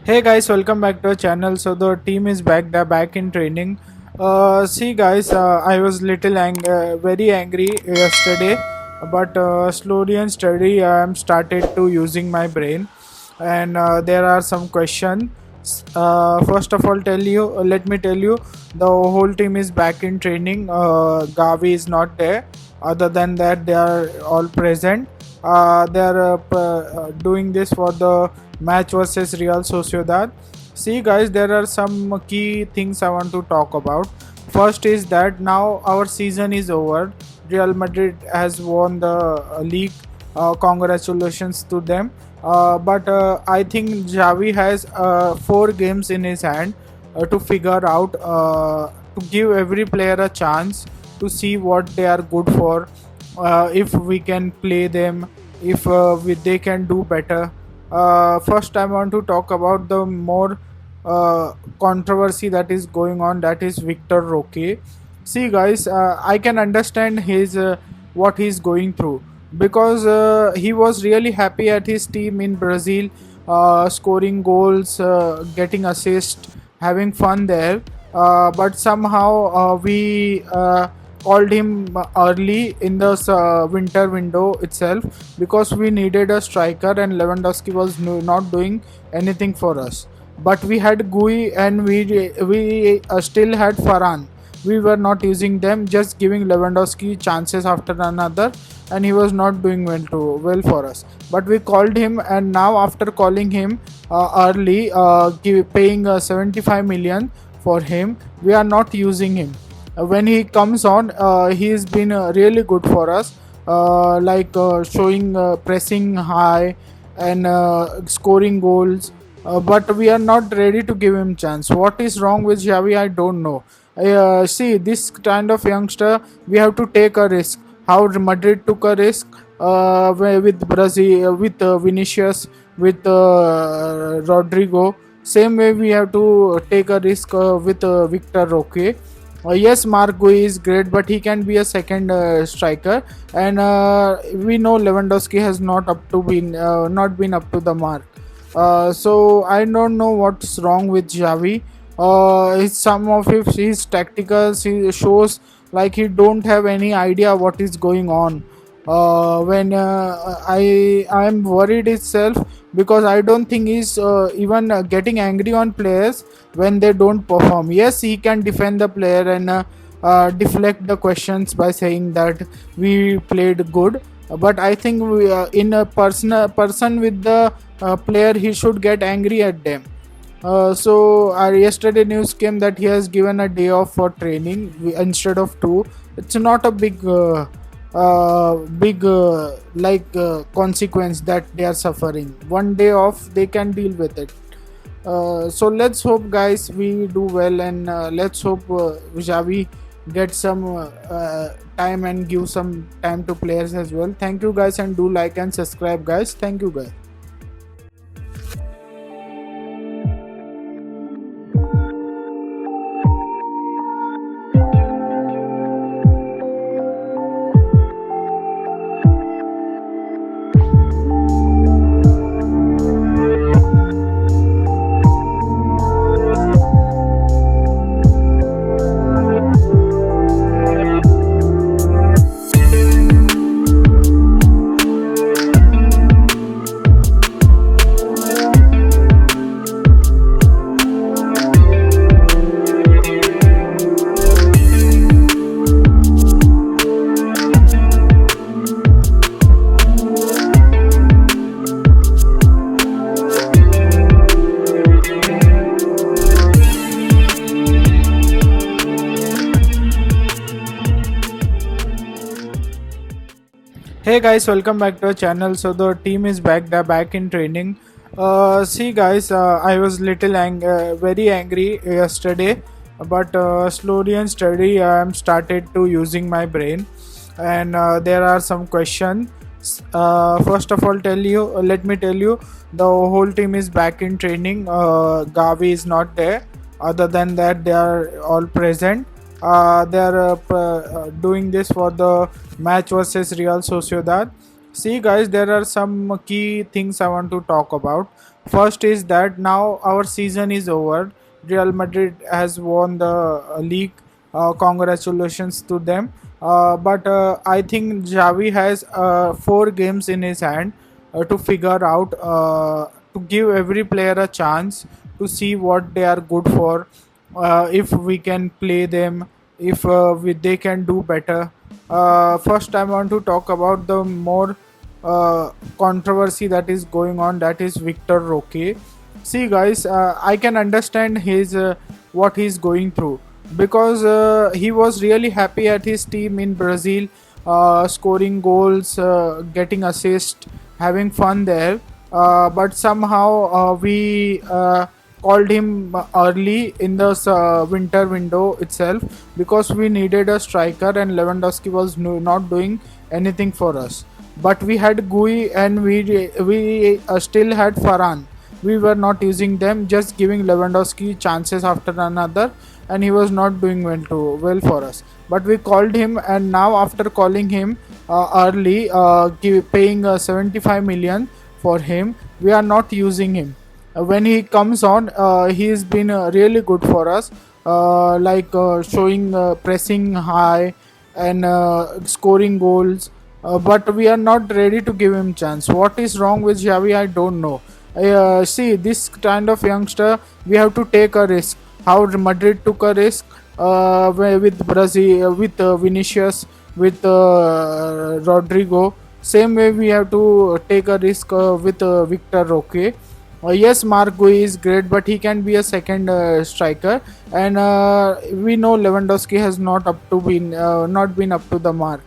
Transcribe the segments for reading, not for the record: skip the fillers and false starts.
Hey guys, welcome back to our channel. So the team is back. They're back in training. See guys, I was very angry yesterday, but slowly and steady I am started to using my brain, and there are some questions. First of all, let me tell you, the whole team is back in training. Gavi is not there. Other than that, they are all present. They are doing this for the match versus Real Sociedad. See, guys, there are some key things I want to talk about. First is that now our season is over. Real Madrid has won the league. Congratulations to them. But I think Xavi has 4 games in his hand to figure out, to give every player a chance to see what they are good for, if we can play them, if they can do better. First, I want to talk about the more controversy that is going on. That is Victor Roque. See, guys, I can understand his what he's going through, because he was really happy at his team in Brazil, scoring goals, getting assists, having fun there. But somehow we called him early in the winter window itself, because we needed a striker and Lewandowski was not doing anything for us. But we had Gui and we still had Farhan. We were not using them, just giving Lewandowski chances after another, and he was not doing well for us. But we called him, and now after calling him early, paying 75 million for him, we are not using him. When he comes on, he's been really good for us, showing pressing high and scoring goals. But we are not ready to give him chance. What is wrong with Xavi? I don't know. See, this kind of youngster, we have to take a risk. How Madrid took a risk with Brazil, with Vinicius, with Rodrigo. Same way we have to take a risk with Victor Roque. Yes, Mark Gui is great, but he can be a second striker, and we know Lewandowski has not been up to the mark. So I don't know what's wrong with Xavi. Some of his tacticals, he shows like he don't have any idea what is going on. When I am worried itself, because I don't think he's even getting angry on players when they don't perform. Yes, he can defend the player and deflect the questions by saying that we played good. But I think in a person with the player, he should get angry at them. Yesterday news came that he has given a day off for training instead of two. It's not a big consequence that they are suffering. One day off, they can deal with it. So let's hope, guys, we do well, and let's hope Xavi get some time and give some time to players as well. Thank you, guys, and do like and subscribe, guys. Thank you, guys. Hey guys, welcome back to our channel. So the team is back. They're back in training. See guys, I was very angry yesterday, but slowly and steady I am started to using my brain, and there are some questions. First of all, let me tell you, the whole team is back in training. Gavi is not there. Other than that, they are all present. They are doing this for the match versus Real Sociedad. See, guys, there are some key things I want to talk about. First is that now our season is over. Real Madrid has won the league. Congratulations to them. But I think Xavi has 4 games in his hand to figure out, to give every player a chance to see what they are good for, if we can play them, if they can do better. First, I want to talk about the more controversy that is going on, that is Victor Roque. See, guys, I can understand his what he's going through, because he was really happy at his team in Brazil, scoring goals, getting assists, having fun there. But somehow we called him early in the winter window itself, because we needed a striker and Lewandowski was not doing anything for us. But we had Gui and we still had Farhan. We were not using them, just giving Lewandowski chances after another, and he was not doing well for us. But we called him, and now after calling him early, paying 75 million for him, we are not using him. When he comes on, he's been really good for us, showing pressing high and scoring goals. But we are not ready to give him chance. What is wrong with Xavi? I don't know. See, this kind of youngster, we have to take a risk. How Madrid took a risk with Brazil, with Vinicius, with Rodrigo. Same way we have to take a risk with Victor Roque. Yes, Mark Gui is great, but he can be a second striker, and we know Lewandowski has not been up to the mark.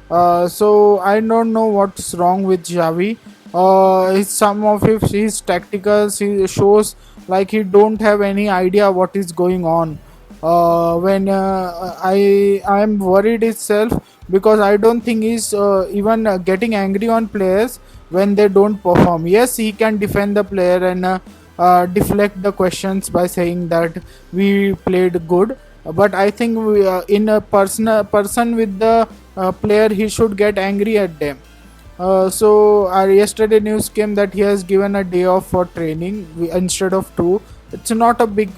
So I don't know what's wrong with Xavi. Some of his tacticals, he shows like he don't have any idea what is going on. When I am worried itself, because I don't think he's even getting angry on players when they don't perform. Yes, he can defend the player and deflect the questions by saying that we played good. But I think in a person with the player, he should get angry at them. Yesterday news came that he has given a day off for training instead of two. It's not a big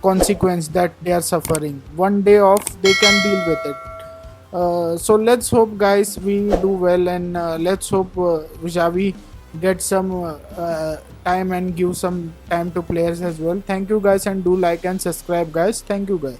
consequence that they are suffering. One day off, they can deal with it. So let's hope, guys, we do well, and let's hope Xavi get some time and give some time to players as well. Thank you, guys, and do like and subscribe, guys. Thank you, guys.